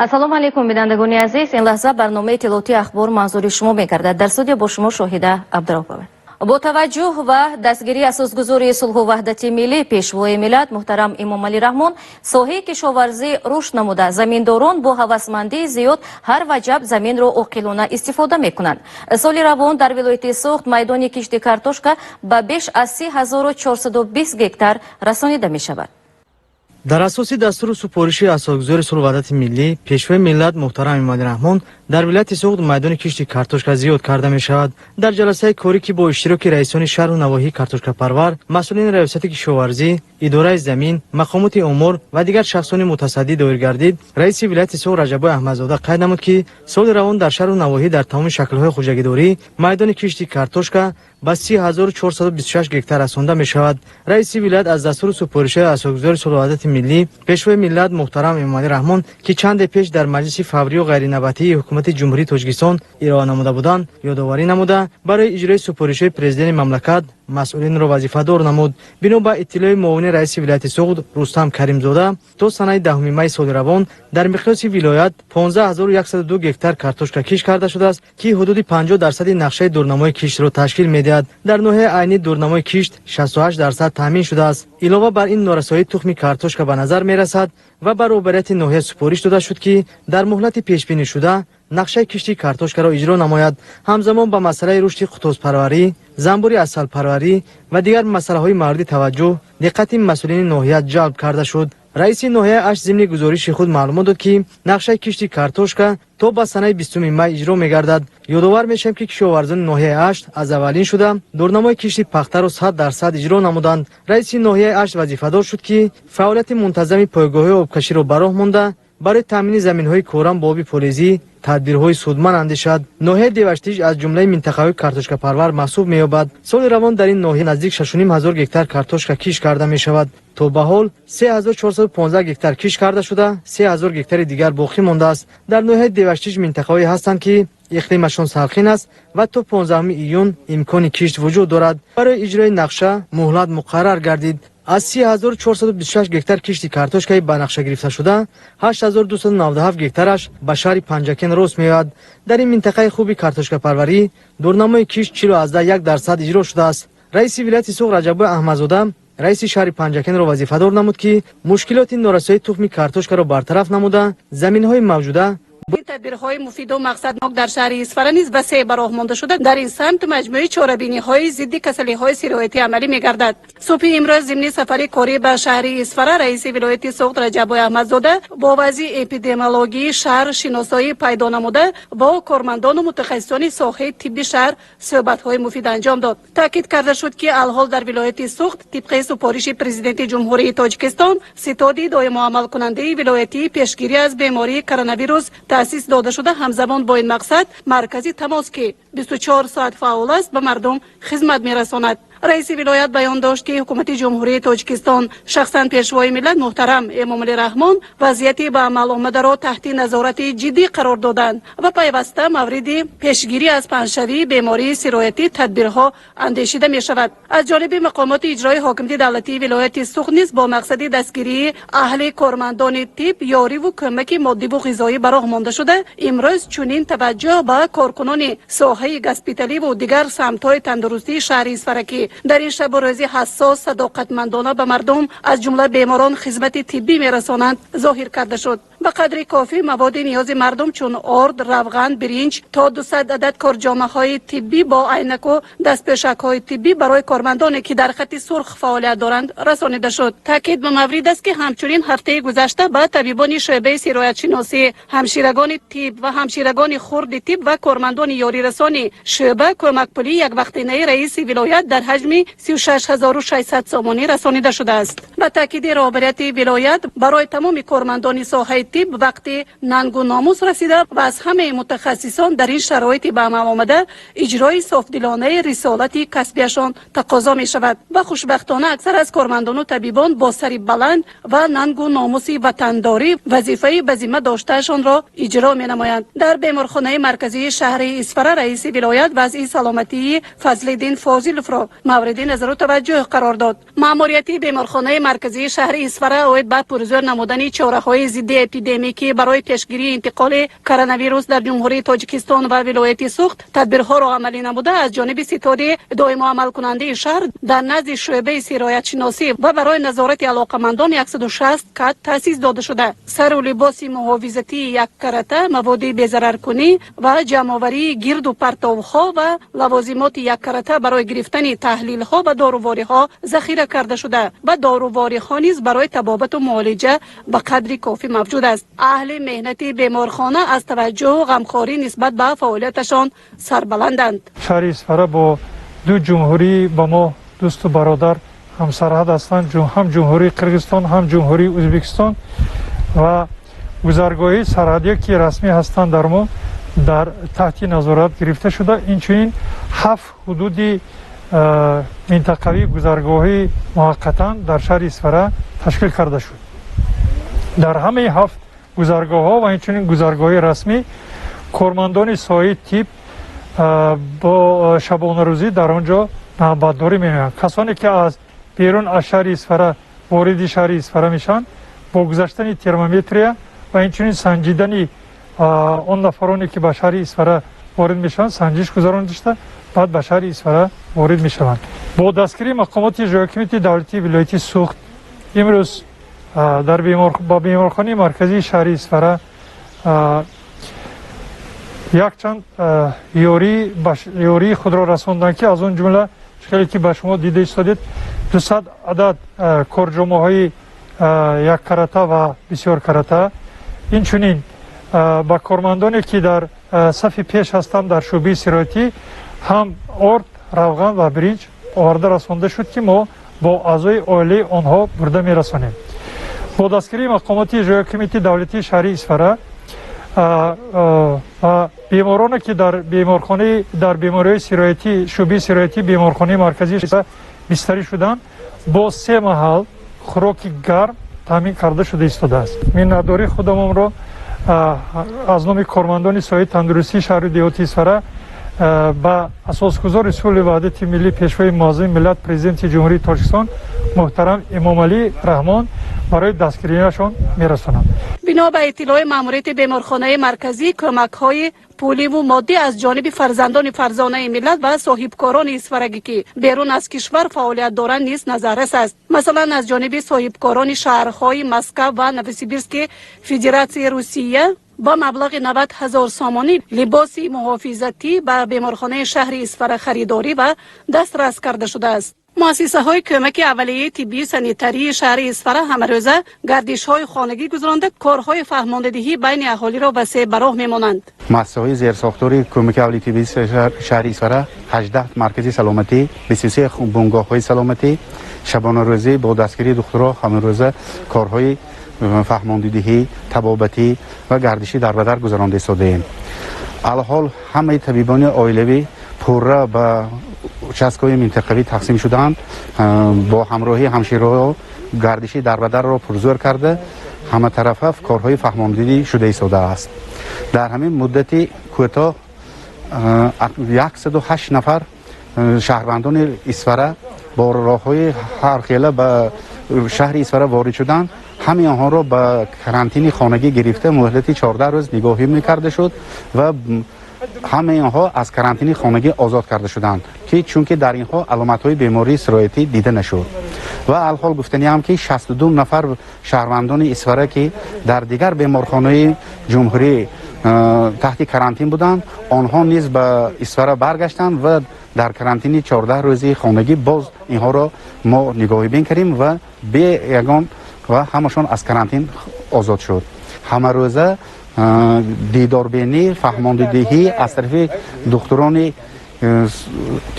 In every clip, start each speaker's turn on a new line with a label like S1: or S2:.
S1: السلام علیکم بینندگان عزیز. این لحظه برنامه اطلاعاتی اخبار منظور شما می‌گردد. در استودیو با شما شاهده عبدالرحمن. با توجه و دستگیری اساسگذاری صلح و وحدت ملی پیشوای ملت محترم امام علی رحمان ساحه کشاورزی رشد نموده. زمینداران با هوسمندی زیاد هر وجب زمین را عاقلانه استفاده میکنند. سال روان در ولایت سوخت میدان کشت کارتوشکا به بیش از 3420 هکتار رسانیده می شود.
S2: در اساس دستور سپارشی اساسگذار صلح و وحدت ملی پیشوای ملت محترم امام علی رحمان در ولایت سوخت میدان کشت کارتوشکا زیاد کرده می شود. در جلسه کاری که با اشتراک رئیسان شهر و نواحی کارتوشکا پرور، مسئولین ریاست کشاورزی، اداره زمین، مقامات امور و دیگر شخصان متصدی دایر گردید، رئیس ولایت سوخت رجب احمدزاده قید نمود که سال روان در شهر و نواحی در تمام شکل‌های خوجگیداری میدان کشت کارتوشکا با 3426 هکتار رسانده می شود. رئیس ولایت از دستور سپارشی اساسگذار صلح و وحدت ملی پیشوای ملت محترم امام علی رحمان که چند پیش در مجلس فوری و غیر نوبتی حکومت جمهوری تاجیکستان ارائه نموده بودند یادآوری نموده برای اجرای سپارشی پرزیدنت مملکت مسئولین را وظیفه‌دار نمود. بنا به اطلاع معاون رئیس ولایت سوخت رستم کریمزاده تا سنه 10 می سال روان در مقیاس ولایت 15102 هکتار کارتوشکا کشت کرده شده است که حدود 50% نقشه دورنمای کشت را تشکیل می‌دهد. در نوحه عینی دورنمای کشت 68% تامین شده است. علاوه بر این نارسایی تخم کارتوشکا به نظر می‌رسد و برابریت نوحه سپارش داده شد که در مهلت پیش بینی شده نقشه کشتی کارتوشکا را اجرا نماید. همزمان به مسئله رشد قطوز پروری، زنبوری عسل پروری و دیگر مسائل مورد توجه دقت مسئولین ناحیه جلب کرده شد. رئیس ناحیه اش ضمن گزارش خود معلومات داد که نقشه کشتی کارتوشکا تا به سنه 20 می اجرا می‌گردد. یادآور می‌شیم که کشاورزان ناحیه اش از اولین شده دورنمای کشتی پخته را 100% اجرا نمودند. رئیس ناحیه اش وظیفه‌دار شد که فعالیت منتظم پایگاه‌های آبکشی را براه مانده برای تامین زمین‌های کورم با آب فلزی تدبیرهای سودمند اندیشد. ناحیه دیوشتیج از جمله منطقه‌های کارتوشکا پرور محسوب می‌یابد. سال روان در این ناحیه نزدیک 6,500 هکتار کارتوشکا کشت کرده می‌شود. تا به حال 3415 هکتار کشت کرده شده، 3000 هکتار دیگر باقی مانده است. در ناحیه دیوشتیج منطقه‌هایی هستند که اقلیمشان سرخین است و تا 15 ایون امکان کشت وجود دارد. برای اجرای نقشه مهلت مقرر گردید. از 3426 هکتار کشت کارتوشکای به نقشه گرفته شده 8297 هکتارش به شهر پنجکن راست میاد. در این منطقه خوبی کارتوشکا پروری دورنمای کشت 40.1% اجرا شده است. رئیس ولایت سوخت رجب احمدزاده رئیس شهر پنجکن را وظیفه‌دار نمود که مشکلات نارسایی تخم کارتوشکا را برطرف نموده زمین‌های موجوده
S3: این تدبیرهای مفید و مقصدناک در شهر اصفهان نیز به سه براه مانده شده در این سمت مجموعه چاره‌بینی‌های ضد کسلی‌های سرایتی عملی می‌گردد. صبح امروز ضمن سفر کاری به شهر اصفهان رئیس ولایت سوخت رجب احمدزاده با وضع اپیدمیولوژی شهر شناسایی پیدا نموده با کارمندان و متخصصان ساحه طبی شهر صحبت‌های مفید انجام داد. تاکید کرده شد که الحال در ولایت سوخت طبق سپارش پرزیدنت جمهوری تاجیکستان ستاد دائم عمل کننده ولایتی پیشگیری از بیماری کرونا ویروس تأسیس داده شده. همزمان با این مقصد مرکزی تماس که 24 ساعت فعال است به مردم خدمت می‌رساند. رئیس ولایت بیان داشت که حکومت جمهوری تاجیکستان شخصا پیشوای ملت محترم امام علی رحمان وضعیت به عمل آمده را تحت نظارت جدی قرار دادند و پیوسته مورد پیشگیری از پنجشوی بیماری سرایتی تدبیرها اندیشیده می شود. از جانب مقامات اجرایی حاکمیت دولتی ولایت سوخت نیز با مقصد دستگیری اهل کارمندان طب یاری و کمک مادی و غذایی براه مانده شده. امروز چنین توجه به کارکنان ساحه گاسپیتالی و دیگر سمت‌های تندرستی شهر اصفهان در این شب و روزی حساس صداقتمندانه به مردم از جمله بیماران خدمت طبی میرسانند ظاهر کرده شد. به قدر کافی مواد نیاز مردم چون آرد، روغن، برنج تا 200 عدد کارجامه‌های طبی با عینک و دستپیشک‌های طبی برای کارمندانی که در خط سرخ فعالیت دارند رسانیده شد. تاکید به مورد است که همچنین هفته گذشته به طبیبان شعبه سرایت شناسی، همشیرگان طب و همشیرگان خرد طب و کارمندان یاری رسانی شعبه کمک پولی یک وقتینه رئیس ولایت در حجم 36600 سامانی رسانیده شده است. به تاکید رهبریت ولایت برای تمام کارمندان ساحه طب وقتی ننگ و ناموس رسیده و از همه متخصصان در این شرایط به عمل آمده اجرای صافدلانه رسالت کسبیشان تقاضا می شود و خوشبختانه اکثر از کارمندان و طبیبان با سر بلند و ننگ و ناموس وطنداری وظیفه به ذمه داشتهشان را اجرا می نمایند. در بیمارخانه مرکزی شهر اصفهان رئیس ولایت وضع سلامتی فضل‌الدین فاضل را مورد نظر و توجه قرار داد. مأموریت بیمارخانه مرکزی شهر اصفهان اوید به پرزور نمودن چاره‌های ضد اپیدمیکی برای پیشگیری انتقال کرونا در جمهوری تاجیکستان و ولایت سوخت تدبیرها را عملی نموده از جانب ستاد دائم عمل کننده شهر در نزد شعبه سرایت شناسی و برای نظارت علاقمندان 160 کادر تأسیس داده شده. سر و لباس محافظتی یک کرته، مواد بی‌ضررکنی و جمع‌آوری گرد و پرتاب‌ها و لوازمات یک کرته برای گرفتن تحلیل‌ها و داروواری‌ها ذخیره کرده شده و داروواری‌ها نیز برای طبابت و معالجه به قدری کافی موجود است. اهل مهنت بیمارخانه از توجه و غمخواری نسبت به فعالیتشان سربلندند.
S4: شهر اصفهان با دو جمهوری با ما دوست و برادر هم سرحد هستند، هم جمهوری قرقیزستان هم جمهوری ازبکستان و گذرگاهی سرحدی که رسمی هستند در ما در تحت نظارت گرفته شده. اینچنین 7 حدود منطقوی گذرگاهی موقتا در شهر اصفهان تشکیل کرده شد. در همه 7 گذرگاه ها و اینچنین گذرگاهی رسمی کارمندان سایه تیپ با شبانه روزی در آنجا نوبتداری می‌نمایند. کسانی که از بیرون از شهر اصفهان وارد شهر اصفهان میشن با گذشتن ترمومتر و اینچنین سنجیدن اون نفرانی که به شهر اصفهان وارد میشن سنجش گذرانده شده، بعد به شهر اصفهان وارد میشوند. با دستگیری مقامات اجرایی حکومت دولتی ولایت سوخت امروز در بیمارخانه مرکزی شهر اصفهان یک چند یاری خود را رساندند که از اون جمله شکلی که به شما دیده استادید 200 عدد کارجامه‌های یک کرته و بسیار کرته. اینچنین با کارمندانی که در صف پیش هستند در شعبه سرایتی هم آرد، روغن و برنج آورده رسانده شد که ما با اعضای عائله آنها برده میرسانیم. با دستگیری مقامات اجرایی حکومت دولتی شهر اصفهان و بیمارانی که در بیمارخانه در بیماری سرایتی شعبه سرایتی بیمارخانه مرکزی بستری شدند با 3 محل خوراک گرم تامین کرده شده ایستاده است. میان‌داری خودمون را از نام کارمندان سایه تندرستی شهر دیهاتی اصفهان با اساسگزار اصول وحدت ملی پیشوای معظم ملت پرزیدنت جمهوری تاجیکستان محترم امام علی رحمان برای دستگیریشان میرسانم.
S3: بنا به اطلاع ماموریت بیمارخانه مرکزی کمک‌های پولی و مادی از جانب فرزندان فرزانه ملت و صاحبکاران اصفهانی که بیرون از کشور فعالیت دارند نیز نظررس است. مثلا از جانب صاحبکاران شهرهای مسکو و نووسیبیرسک فدراسیون روسیه با مبلغ 90,000 سامانی لباس محافظتی به بیمارخانه شهر اصفهان خریداری و دسترس کرده شده است. مؤسسه های کمک اولیه طبی سانیتری شهر اصفهان همروزه گردش های خانگی گذرانده کارهای فهماندهی بین اهالی را وسیع به راه میمانند.
S5: مؤسسه های زیرساختاری کمک اولیه طبی شهر اصفهان 18 مرکز سلامتی، 23 بنگاه های سلامتی، شبانه روزی با دستگیری دخترها همروزه کارهای فهماندهی، طبابتی و گردشی در بدر گذرانده شده ایم. الحال همه طبیبان عائلوی پوره به چسکای منطقوی تقسیم شدند. با همراهی همشیره‌ها گردشی در بدر را پرزور کرده همه طرفه کارهای فهماندهی شده ایستاده است. در همین مدتی کوتاه 108 نفر شهروندان اصفهان با راههای هرخیله به شهر اصفهان وارد شدند. همه آنها را به کرانتین خانگی گرفته مهلت 14 روز نگاهی می‌کرده شد و همه آنها از کرانتین خانگی آزاد کرده شدند که چون که در اینها علامت‌های بیماری سرایتی دیده نشد. و الحال گفتنی هم که 62 نفر شهروندان اصفهان که در دیگر بیمارخانه جمهوری تحت کرانتین بودند آنها نیز به اصفهان برگشتند و در کرانتین 14 روزی خانگی باز اینها را ما نگاهی بین کردیم و به یگان و همشون از کرانتین آزاد شد. همه روزه دیداربینی فهماندهی از طرف دکتران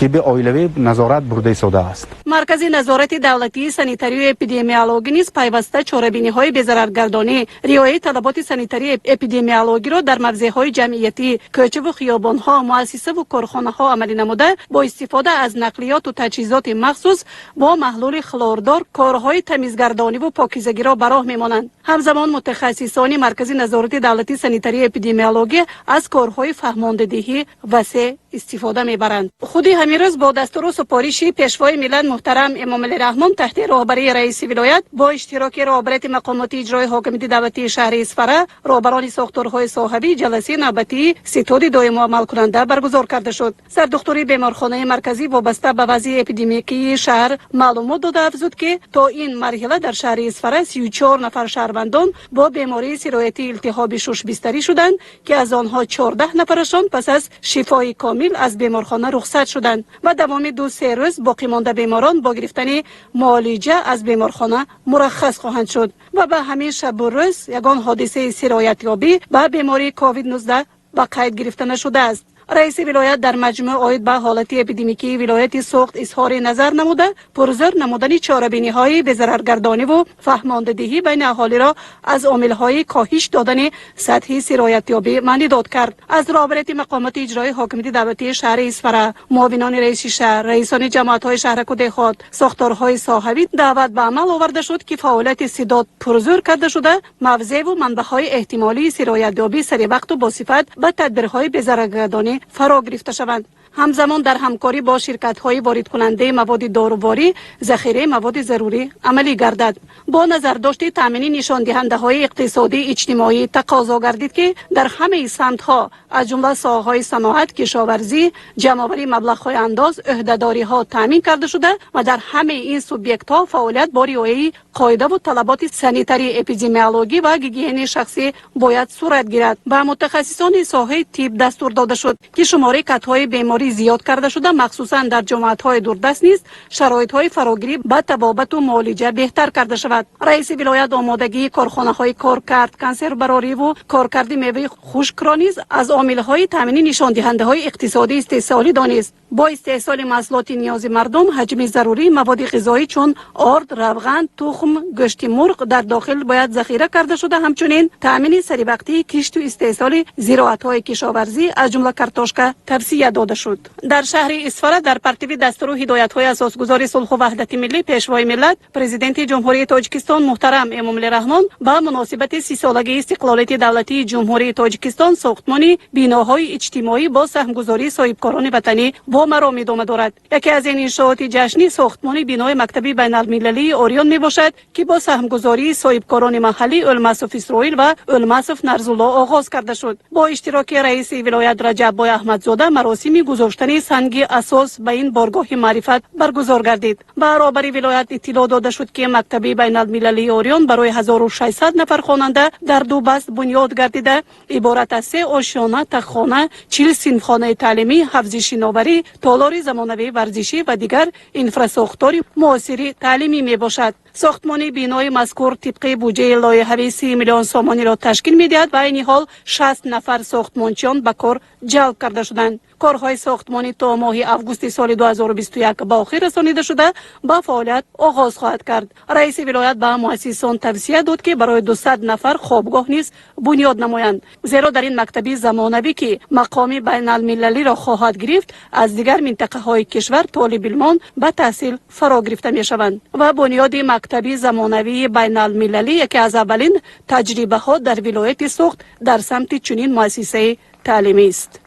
S5: طب عائلوی نظارت برده ایستاده است.
S3: مرکز نظارت دولتی سانیتری و اپیدمیولوژی نیز پیوسته چاره‌بینی‌های بی‌ضررگردانی، رعایت طلبات سانیتری اپیدمیولوژی را در موضع‌های جمعیتی، کوچه و خیابان‌ها، مؤسسه و کارخانه‌ها عملی نموده با استفاده از نقلیات و تجهیزات مخصوص با محلول خلاردار کارهای تمیزگردانی و پاکیزگی را به راه می‌مانند. همزمان متخصصان مرکز نظارت دولتی سانیتری اپیدمیولوژی از کارهای فهماندهی وسیع استفاده میبرند. خود همین روز با دستور و سپارش پیشوای ملت محترم امام علی رحمان تحت رهبری رئیس ولایت با اشتراک رهبری مقامات اجرایی حاکمیت دولتی شهر اصفهان، رهبران ساختارهای صاحبی جلسه نوبتی ستاد دائم عمل کننده برگزار کرده شد. سردکتر بیمارخانه مرکزی وابسته به وضع اپیدمیکی شهر معلومات داده افزود که تا این مرحله در شهر اصفهان 34 نفر شهروندان با بیماری سرایتی التهاب شش بستری شدند که از آنها 14 نفرشان پس از شفای کامل از بیمارخانه رخصت شدند و دوام 2-3 روز باقی مانده بیماران با گرفتن معالجه از بیمارخانه مرخص خواهند شد و به همین شب و روز یگان حادثه سرایت یابی به بیماری کووید 19 به قید گرفته نشده است. رئیس ولایت در مجمع آید به حالت اپیدمیکی ولایت سوخت اظهار نظر نموده پرزور نمودن چاره‌بینی‌های به ضررگردانی و فهماندهی بین اهالی را از عامل‌های کاهش دادن سطح سرایت‌یابی معنی داد کرد. از رهبری مقامات اجرایی حاکمیت دولتی شهر اصفهان، معاونان رئیس شهر، رئیسان جماعت‌های شهر و دهات، ساختارهای صاحبی دعوت به عمل آورده شد که فعالیت سداد پرزور کرده شده موضع و منبع‌های احتمالی سرایت‌یابی سری وقت و با صفت به تدبیرهای به ضررگردانی فرا گرفته شوند. همزمان در همکاری با شرکت‌های وارد کننده مواد داروواری ذخیره مواد ضروری عملی گردد. با نظر داشت تامین نشان دهنده‌های اقتصادی اجتماعی تقاضا گردید که در همه سمت‌ها از جمله ساحه‌های صنعت، کشاورزی، جمع‌آوری مبلغ‌های انداز، عهده‌داری‌ها تامین کرده شده و در همه این سوبیکت‌ها فعالیت با رعایت قاعده و طلبات سانیتری، اپیدمیولوژی و گیگین شخصی باید صورت گیرد. با متخصصان ساحه طب دستور داده شد که شماره کت‌های بیماری زیاد کرده شده مخصوصا در جماعت‌های دوردست نیز شرایط‌های فراگیری با تبابت و معالجه بهتر کرده شود. رئیس ولایت آمادگی کارخانه‌های کارکرد کنسرو براری و کارکرد میوه خشک را نیز از عامل‌های تامین نشان دهنده‌های اقتصادی استحصالی دانست. با استحصال محصولات نیاز مردم حجم ضروری مواد غذایی چون آرد، روغن، تخم، گوشت مرغ در داخل باید ذخیره کرده شده. همچنین تامین سری وقتی کشت و استحصال زراعت‌های کشاورزی از جمله کارتوشکا توصیه داده شد. در شهر اصفهان در پرتو دستور و هدایت‌های اساسگذار صلح و وحدت ملی پیشوای ملت پرزیدنت جمهوری تاجیکستان محترم امام علی رحمان با مناسبت 30 سالگی استقلالیت دولتی جمهوری تاجیکستان ساختمان بناهای اجتماعی با سهمگذاری صاحبکاران وطنی با مرام ادامه دارد. یکی از این انشاءات جشنی ساختمان بنای مکتب بین‌المللی اوریون میباشد که با سهمگذاری صاحبکاران محلی الماسف اسرائیل و الماسف نرزالله آغاز کرده شد. با اشتراک رئیس ولایت رجب بای احمدزاده مراسم گذاشتن سنگ اساس به این بارگاه معرفت برگزار گردید. برابر ولایت اطلاع داده شد که مکتب بین‌المللی اوریون برای 1600 نفر خواننده در 2 بست بنیاد گردیده عبارت از 3 آشیانه، تخانه، 40 صنفخانه تعلیمی، حفظ نوآوری، تالار زمانوی ورزشی و دیگر اینفراساختار معاصر تعلیمی می باشد. ساختمان بنای مذکور طبق بودجه لایحه‌ای 30 میلیون سومانی را تشکیل می‌دهد و این حال 60 نفر ساختمانچیان به کار جلب کرده شدند. کارهای ساختمانی تا ماه آگوست سال 2021 به آخر رسانیده شده با فعالیت آغاز خواهد کرد. رئیس ولایت به مؤسسان توصیه داد که برای 200 نفر خوابگاه نیز بنیاد نمایند، زیرا در این مکتب زمانوی که مقام بین‌المللی را خواهد گرفت از دیگر منطقه‌های کشور طالب علمان به تحصیل فرا گرفته می‌شوند و بنیاد مکتب زمانوی بین‌المللی یکی از اولین تجربه‌ها در ولایت سوخت در سمت چنین مؤسسه تعلیمی است.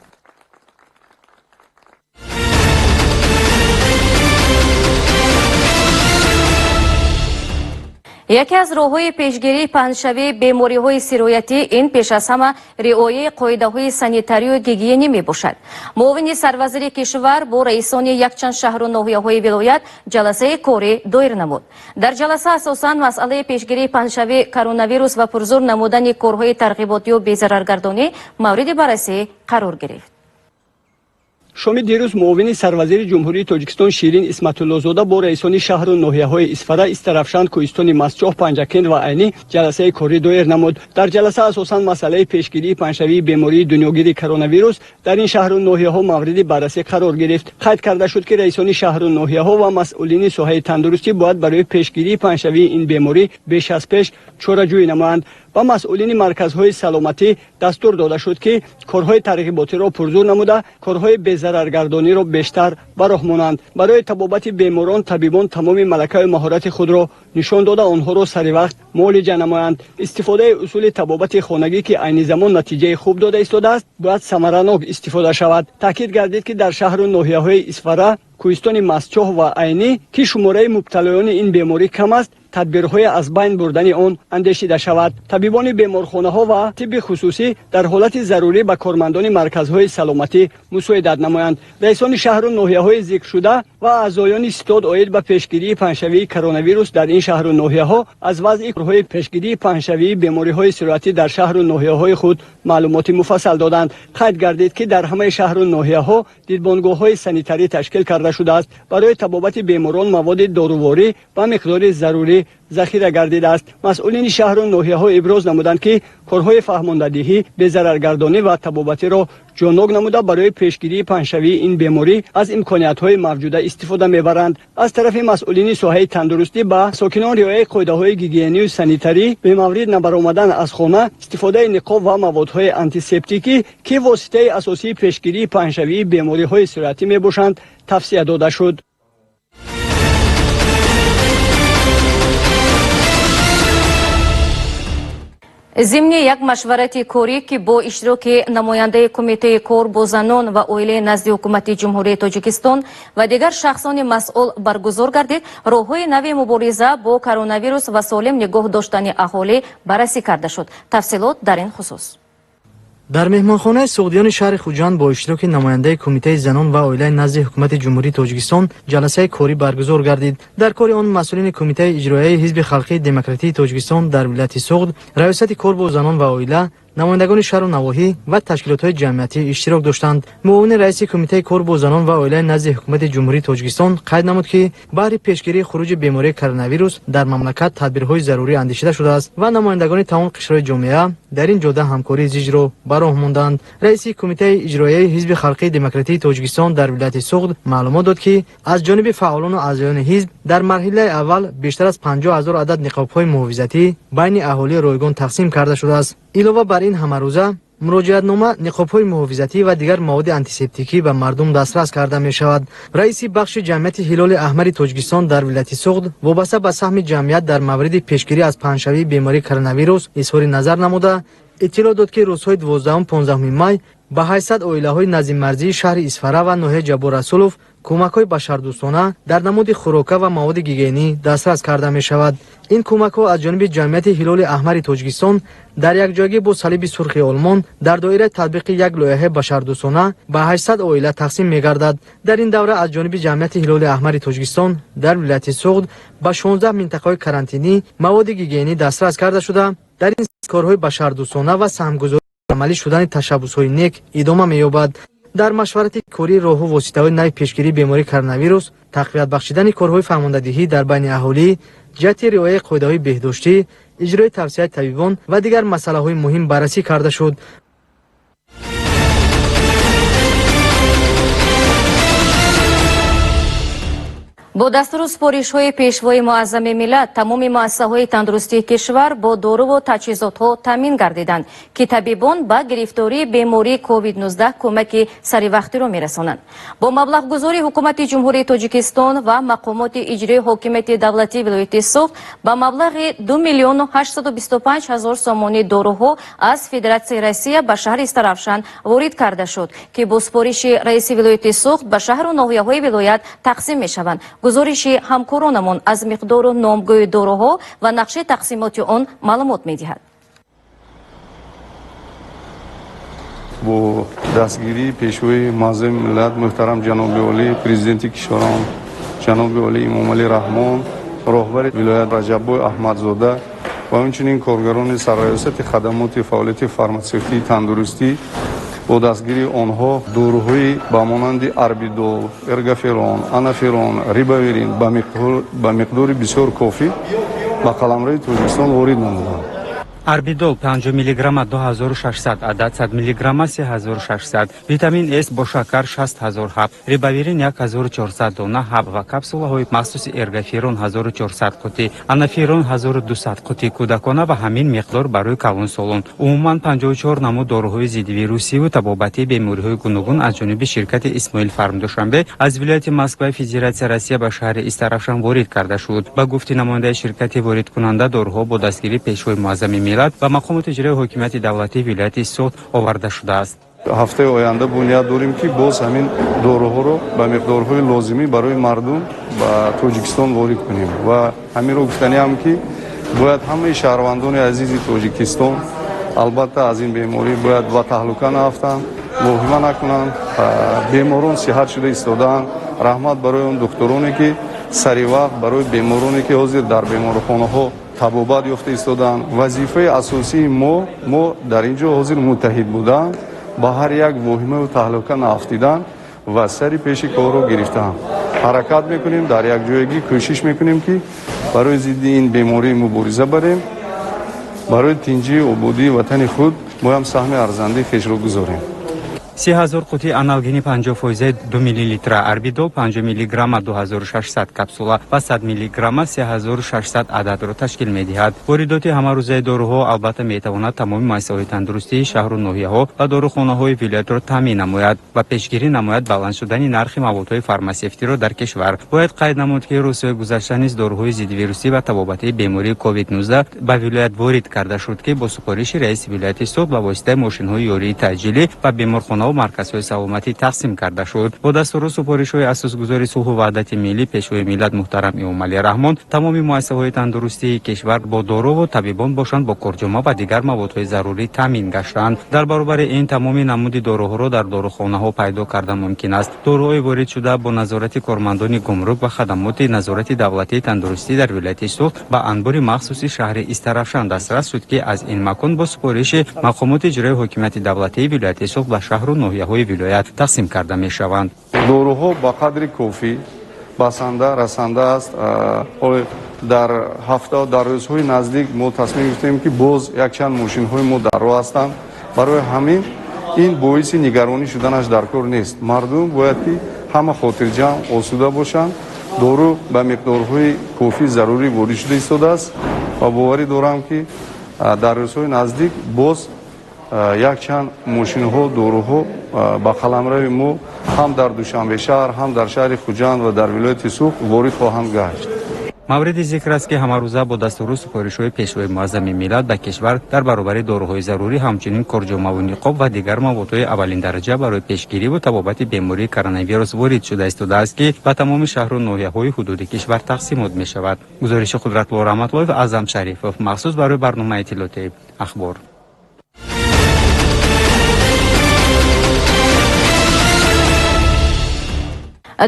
S1: یکی از راه‌های پیشگیری پنه‌شوی بیماری‌های سرایتی این پیش از همه رعایت قاعده‌های سانیتاری و گیگینی میباشد. معاون سروزیر کشور با رئیسان یکچند شهر و ناحیه‌های ولایت جلسه کاری دایر نمود. در جلسه اساساً مسئله پیشگیری پنه‌شوی کرونا ویروس و پرزور نمودن کارهای ترغیباتی و بی‌ضررگردانی مورد بررسی قرار گرفت.
S6: شام دیروز معاون سروزیر جمهوری تاجیکستان شیرین اسمت‌الله‌زاده با رئیسان شهر و ناحیه‌های اصفهان، استرافشان، کوهستان مسجح، پنجکند و عینی جلسه کاری دایر نمود. در جلسه اساساً مسئله پیشگیری پنه‌شوی بیماری دنیاگیر کرونا ویروس در این شهر و ناحیه‌ها مورد بررسی قرار گرفت. قید کرده شد که رئیسان شهر و ناحیه‌ها و مسئولین ساحه تندرستی باید برای پیشگیری پنه‌شوی این بیماری بیش از پیش چاره‌جویی نمایند. و مسئولین مرکزهای سلامتی دستور داده شد که کارهای ترغیباتی را پرزور نموده کارهای зараргардониро бештар ба роҳ монанд. барои табобати беморон табибон тамоми малакаи маҳорати худро нишон дода онҳоро саривақт муолиҷа намоянд. истифодаи усули табобати хонагӣ ки айни замон натиҷаи хуб дода истодааст бояд самаранок истифода шавад. таъкид гардид ки дар шаҳру ноҳияҳои Исфара, кӯҳистони Масчоҳ ва Айнӣ ки шумораи мубталоёни ин беморӣ кам аст, тадбирҳои аз байн бурдани он андешида шавад. табибони беморхонаҳо ва тибби хусусӣ дар ҳолати зарурӣ ба кормандони марказҳои саломатӣ мусоидат намоянд. раисони шаҳру ноҳияҳои зикршуда ва аъзоёни ситод оид ба пешгирии паҳншавии коронавирус дар ин шаҳру ноҳияҳо аз вазъи корҳои пешгирии паҳншавии бемориҳои сироатӣ дар шаҳру ноҳияҳои худ маълумоти муфассал доданд. қайд гардид ки дар ҳамаи шаҳру ноҳияҳо дидбонгоҳҳои санитарӣ ташкил карда шудааст. барои табобати беморон маводи доруворӣ ба миқдори зарурӣ захира гардидааст. масъулини шаҳру ноҳияҳо иброз намуданд ки корҳои фаҳмондадиҳӣ безараргардонӣ ва табобатиро ҷонок намуда барои пешгирии паҳншавии ин беморӣ аз имкониятҳои мавҷуда истифода мебаранд. аз тарафи масъулини соҳаи тандурустӣ ба сокинон риояи қоидаҳои гигиению санитарӣ бемаврид набаромадан аз хона, истифодаи ниқоб ва маводҳои антисептикӣ ки воситаи асосии пешгирии паҳншавии бемориҳои сироатӣ мебошанд тавсия дода шуд.
S1: зимни як машварати корӣ ки бо иштироки намояндаи кумитаи кор бо занон ва оилаи назди ҳукумати ҷумҳурии Тоҷикистон ва дигар шахсони масъул баргузор гардид, роҳҳои нави мубориза бо коронавирус ва солим нигоҳ доштани аҳолӣ баррасӣ карда шуд. тафсилот дар ин хусус.
S2: дар меҳмонхонаи суғдиёни шаҳри хуҷанд бо иштироки намояндаи кумитаи занон ва оилаи назди ҳукумати ҷумҳурии Тоҷикистон ҷаласаи корӣ баргузор гардид. дар кори он масъулини кумитаи иҷроияи ҳизби халқии демократии Тоҷикистон дар вилояти Сугд, раёсати кор бо занон ва оила, намояндагони шаҳру навоҳӣ ва ташкилотҳои ҷамъиятӣ иштирок доштанд. муовини раиси кумитаи кор бо занон ва оилаи назди ҳукумати ҷумҳурии Тоҷикистон қайд намуд ки баҳри пешгирии хуруҷи бемории коронавирус дар мамлакат тадбирҳои зарурӣ андешида шудааст ва намояндагони тамом қишраҳои ҷомеа дар ин ҷода ҳамкории зиҷро ба роҳ монданд. раиси кумитаи иҷроияи ҳизби халқии демократии Тоҷикистон дар вилояти Сугд маълумот дод ки аз ҷониби фаъолону аъзоёни ҳизб дар марҳилаи аввал бештар аз 50 000 адад ниқобҳои муҳофизатӣ байни аҳолии ройгон тақсим карда шудааст. илова бар ин ҳамарӯза муроҷиатнома, ниқобҳои муҳофизатӣ ва дигар маводи антисептикӣ ба мардум дастрас карда мешавад. раиси бахши ҷамъияти ҳилоли аҳмари Тоҷикистон дар вилояти Сугд вобаста ба саҳми ҷамъият дар мавриди пешгирӣ аз паҳншавии бемории коронавирус изҳори назар намуда, иттилоъ дод ки рӯзҳои 12-15 май ба 800 оилаҳои назиммарзии шаҳри Исфара ва ноҳияи Ҷабор Расулов кӯмакҳои башардӯстона дар намуди хӯрока ва маводи гигиенӣ дастрас карда мешавад. ин кӯмакҳо аз ҷониби ҷамъияти ҳилоли аҳмари Тоҷикистон дар якҷоягӣ бо салиби сурхи олмон дар доираи татбиқи як лоиҳаи башардӯстона ба 800 оила тақсим мегардад. дар ин давра аз ҷониби ҷамъияти ҳилоли аҳмари Тоҷикистон дар вилояти Сугд ба 16 минтақаҳои карантинӣ маводи гигиенӣ дастрас карда шуда, дар ин корҳои башардӯстона ва саҳмгузории амалӣ шудани tashabbusҳои нек идома меёбад. дар машварати кории роҳу воситаҳои нави пешгирии бемории коронавирус, тақвият бахшидани корҳои фаҳмондадиҳӣ дар байни аҳолӣ, ҷиҳати риояи қоидаҳои беҳдоштӣ, иҷрои тавсияи табибон ва дигар масъалаҳои муҳим баррасӣ карда шуд.
S1: бо дастуру супоришҳои пешвои муаззами миллат тамоми муассисаҳои тандурустии кишвар бо доруву таҷҳизотҳо таъмин гардиданд ки табибон ба гирифтории бемории COVID-19 кӯмаки саривақтиро мерасонанд. бо маблағгузории ҳукумати ҷумҳурии Тоҷикистон ва мақомоти иҷроии ҳокимияти давлатии вилояти Сугд ба маблағи 2 825 000 сомонӣ доруҳо аз Федератсияи Россия ба шаҳри Истарафшан ворид карда шуд ки бо супориши раиси вилояти Сугд ба шаҳру ноҳияҳои вилоят тақсим мешаванд. гузориши ҳамкоронамон аз миқдору номгӯи доруҳо ва нақши тақсимоти он маълумот медиҳад.
S7: бо дастгирии пешвои муаззами миллат муҳтарам ҷаноби олӣ президенти кишварон ҷаноби олӣ имомалӣ раҳмон, роҳбари вилоят раҷаббой аҳмадзода ва инчунин коргарони сарраёсати хадамоти фаъолияти фарматсевтии тандурустӣ бо дастгирии онҳо доруҳои ба монанди арбидол, эргаферон, анаферон, рибавирин ба миқдори бисёр кофӣ ба қаламрои Тоҷикистон ворид намуданд.
S8: арбидол 5 мг 2600 عدد 100 мг 3600 витамин С با شکر 60000 حب ریباویرین 1400 دانه حب و کپسول‌های مخصوص ارگافیرون 1400 قطی انافیرون 1200 قطی کودکانه و همین مقدار برای کلان سالون عموما 54 نمود داروهای ضد ویروسی و تبابتی بیماری‌های گوناگون از جانب شرکت اسماعیل فارم دوشنبه از ولایت مسکو فدراسیون روسیه به شهر استرافشان وارد کرده شد. با گفته نماینده شرکت وارد کننده داروها با دستگیری پیشوای معظم ملت و مقامات اجرایی حکومت دولتی ولایت سوخت آورده شده است.
S7: ҳафтаи оянда бунёд дорем ки боз ҳамин дороҳоро ба миқдорҳои лозимӣ барои мардум ба тоҷикистон ворид кунем ва ҳаминро гуфтаниам ки бояд ҳамаи шаҳрвандони азизи тоҷикистон албатта аз ин беморӣ бояд ба таҳлука нафтанд вохима накунанд беморон сиҳат шуда истодаанд раҳмат барои он духтуроне ки саривақт барои бемороне ки ҳозир дар беморхонаҳо табобат ёфта истодаанд вазифаи асосии мо дар ин ҷо ҳозир муттаҳид буданд ба ҳар як вохимаю таҳлука нафтидан ва сари пеши корро гирифтаам ҳаракат мекунем дар якҷоягӣ кӯшиш мекунем ки барои зидди ин беморӣ мубориза барем барои тинҷии ободии ватани худ мо ҳам саҳми арзандаи хешро гузорем.
S8: 3000 قطعه آنالگین 50% 2 میلی لیتر، اربیدول 5 میلی گرم 2600 کپسوله و 100 میلی گرم 3600 عدد را تشکیل می‌دهد. واردات همه روزه داروها البته می‌تواند تمام مسائل تندرستی شهر و ناحیه‌ها و داروخانه‌های ولایت را تامین نماید و پیشگیری نماید بلند شدن نرخ موادهای فارماسیوتی را در کشور. باید قید نمود که روزهای گذشته نیز داروهای ضد ویروسی و تبابت بیماری کووید 19 به ولایت وارد کرده شد که با سفارش رئیس ولایت سوخت به واسطه ماشین‌های یاری تجلی و بیمارخانه و مرکزهای سلامتی تقسیم کرده شد. با دستور سفارش‌های اساسگذاری صلح و وحدت ملی پیشوای ملت محترم امامعلی رحمان تمامی مؤسسه‌های تندرستی کشور با دارو و طبیبان باشند با کارجامه و دیگر موادهای ضروری تامین گشتند. در برابر این تمامی نمود داروها را در داروخانه‌ها پیدا کردن ممکن است. داروهای وارد شده با نظارت کارمندان گمرک و خدمات نظارت دولتی تندرستی در ولایت سوخت با انبار مخصوص شهر استرافشان دسترس شد که از این مکان با سفارش مقامات اجرایی حکومت دولتی ولایت سوخت و شهر و ناحیه‌های ولایت تقسیم کرده می‌شوند.
S7: داروها با قدر کافی بسنده رسنده است. در هفته در روزهای نزدیک ما تصمیم گرفتیم که باز یک چند ماشین‌های ما در راه هستند. برای همین این باعث نگرانی شدنش در کار نیست. مردم باید که همه خاطرجمع آسوده باشند. دارو به مقدارهای کافی ضروری وارد شده ایستاده است و باوری دارم که در روزهای نزدیک باز یک چند ماشین‌ها داروها با قلمرو ما هم در دوشنبه شهر هم در شهر خوجند و در ولایت سوخت وارد خواهند گشت.
S8: مورد ذکر است که همه روزه با دستور سفارش‌های پیشوای معظم ملت به کشور در برابر داروهای ضروری همچنین کارجامه و نقاب و دیگر موادهای اولین درجه برای پیشگیری و تبابت بیماری کرونا ویروس وارد شده است که به تمام شهر و ناحیه‌های حدود کشور تقسیم می‌شود. گزارش قدرت‌الله رحمت‌الله و اعظم شریفov مخصوص برای برنامه اطلاعاتی اخبار.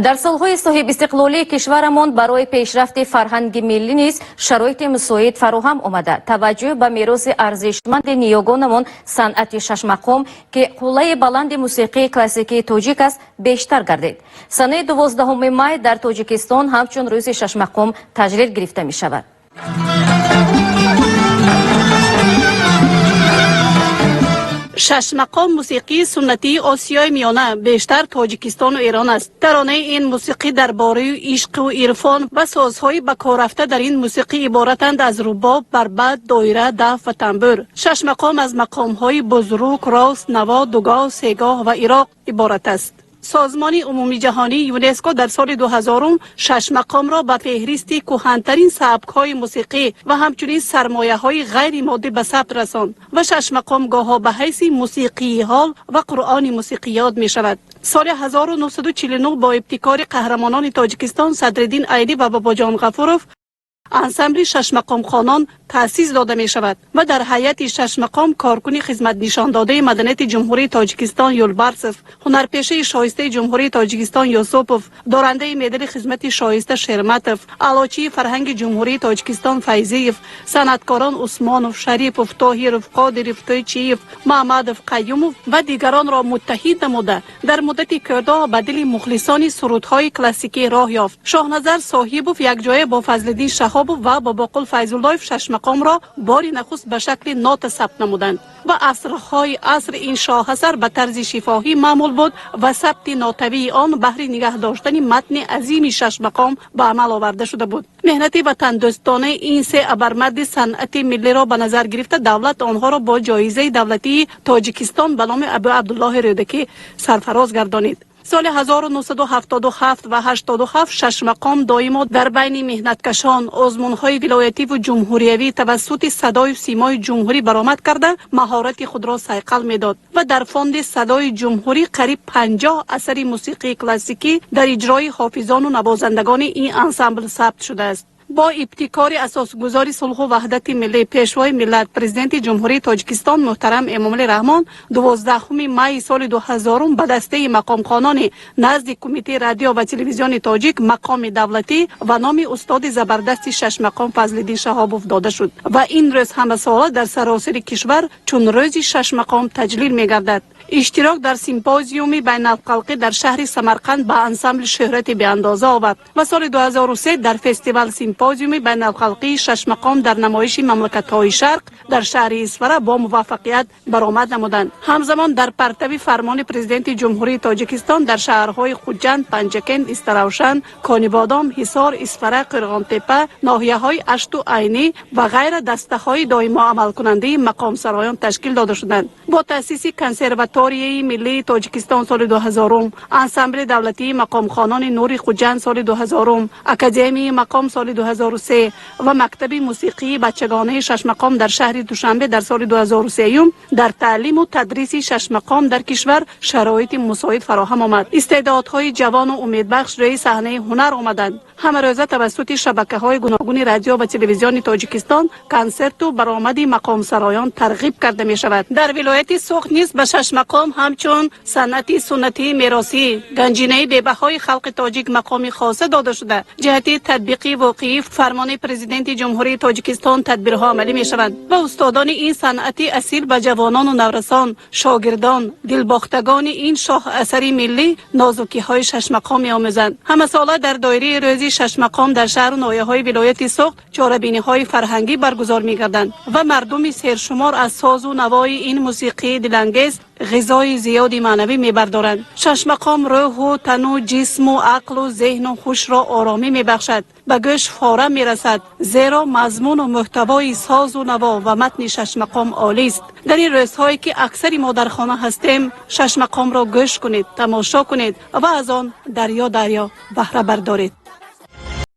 S1: در سالهای صاحب استقلالی کشورمان برای پیشرفت فرهنگ ملی نیز شرایط مساعد فراهم آمده. توجه به میراث ارزشمند نیاگانمان صنعت شش مقام که قله بلند موسیقی کلاسیکی تاجیک است بیشتر گردید. سنه 12 مای در تاجیکستان همچون روز شش مقام تجلیل گرفته می شود.
S3: شش مقام موسیقی سنتی آسیای میانه بیشتر تاجیکستان و ایران است. ترانه این موسیقی درباره عشق و عرفان و سازهای به کار رفته در این موسیقی عبارتند از رباب، بربط، دایره، دف و تنبور. شش مقام از مقام‌های بزرگ، راست، نوا، دوگاه، سه‌گاه و عراق عبارت است. سازمان عمومی جهانی یونسکو در سال 2000 شش مقام را به فهرست کهن‌ترین سبک‌های موسیقی و همچنین سرمایه‌های غیر مادی به ثبت رساند و شش مقام گاه‌ها به حیث موسیقی حال و قرآن موسیقی یاد می‌شود. سال 1949 با ابتکار قهرمانان تاجیکستان صدرالدین ایلی و باباجان غفورov انسمبل شش مقام خوانان تأسیس داده می شود و در هیئت شش مقام کارکن خدمت نشان داده مدنیت جمهوری تاجیکستان یولبارسوف، هنرپیشه شایسته جمهوری تاجیکستان یوسوپوف، دارنده مدال خدمت شایسته شرمتوف، علاچی فرهنگ جمهوری تاجیکستان فیضیف، صنعتکاران عثمانوف، شریفوف، طاهروف، قادروف، تویچیف، محمدوف، قیوموف و دیگران را متحد نموده در مدت کوتاه به دل مخلصان سرودهای کلاسیکی راه یافت. شاهنظر صاحبوف یک جای با فضلالدین شهاب شهاب و باباقل فیض‌الله شش مقام را باری نخست به شکل نوت ثبت نمودند و عصر این شاهسر به طرز شفاهی معمول بود و ثبت نوتوی آن بهر نگه داشتن متن عظیم شش مقام به عمل آورده شده بود. مهنتی و تندرستانه این سه ابرمرد صنعت ملی را به نظر گرفته دولت آنها را با جایزه دولتی تاجیکستان به نام ابو عبدالله رودکی سرفراز گردانید. سال 1977 و 87 شش مقام دائما در بین مهنتکشان آزمون‌های ولایتی و جمهوریوی توسط صدای و سیمای جمهوری برآمد کرده مهارت خود را صیقل می‌داد و در فاند صدای جمهوری قریب 50 اثر موسیقی کلاسیکی در اجرای حافظان و نوازندگان این انسامبل ثبت شده است. با ابتکار اساسگذار صلح و وحدت ملی پیشوای ملت پرزیدنت جمهوری تاجیکستان محترم امامعلی رحمان 12 می سال 2000 به دسته مقام خانان نزد کمیته رادیو و تلویزیون تاجیک مقام دولتی و نام استاد زبردست شش مقام فضل‌الدین شهابوف داده شد و این روز همه ساله در سراسر کشور چون روز شش مقام تجلیل می‌گردد. اشتراک در سیمپوزیوم بین الخلقی در شهر سمرقند به انسامبل شهرت به اندازه آورد و سال 2003 در فستیوال سیمپوزیوم بین الخلقی شش مقام در نمایش مملکت‌های شرق در شهر اصفهان با موفقیت برآمد نمودند. همزمان در پرتو فرمان پرزیدنت جمهوری تاجیکستان در شهرهای خوجند، پنجکند، استراوشن، کانیبادام، حصار، اصفهان، قرغانتپه، ناحیه‌های اشت و عینی و غیر دسته‌های دائما عمل کننده مقام سرایان تشکیل داده شدند. با تأسیس کنسرواتوری ملی تاجیکستان سال 2000، انسامبل دولتی مقام خانان نور خوجند سال 2000، اکادمی مقام سال 2003 و مکتب موسیقی بچگانه شش مقام در شهر دوشنبه در سال 2003 در تعلیم و تدریس شش مقام در کشور شرایط مساعد فراهم آمد. استعدادهای جوان و امیدبخش روی صحنه هنر آمدند. همه روزه توسط شبکه‌های گوناگون رادیو و تلویزیون تاجیکستان کنسرت و برآمد مقام سرایان ترغیب کرده می شود. در ولایت سوخت نیز به شش مقام همچون صنعت سنتی میراثی گنجینه به‌بهای خلق تاجیک مقام خاصه داده شده. جهت تطبیقی واقعی فرمان پرزیدنت جمهوری تاجیکستان تدبیرها عملی می شوند و استادان این صنعت اصیل به جوانان و نورسان، شاگردان، دلباختگان این شاه اثری ملی نازکی‌های شش مقام می‌آموزند. همه ساله در دایره روزی شش مقام در شهر و ناحیه‌های ولایت سوخت چاره‌بینی‌های فرهنگی برگزار می‌گردند و مردم سرشمار از ساز و نوای این موسیقی دلانگیز غذای زیادی معنوی می‌بردارند. شش مقام روح و تن و جسم و عقل و ذهن و خوش را آرامی می‌بخشد، به گوش فارم می‌رسد، زیرا مضمون و محتوای ساز و نوا و متن شش مقام عالی است. در این روزهایی که اکثری ما در خانه هستیم شش مقام را گوش کنید، تماشا کنید و از آن دریا بهره بردارید.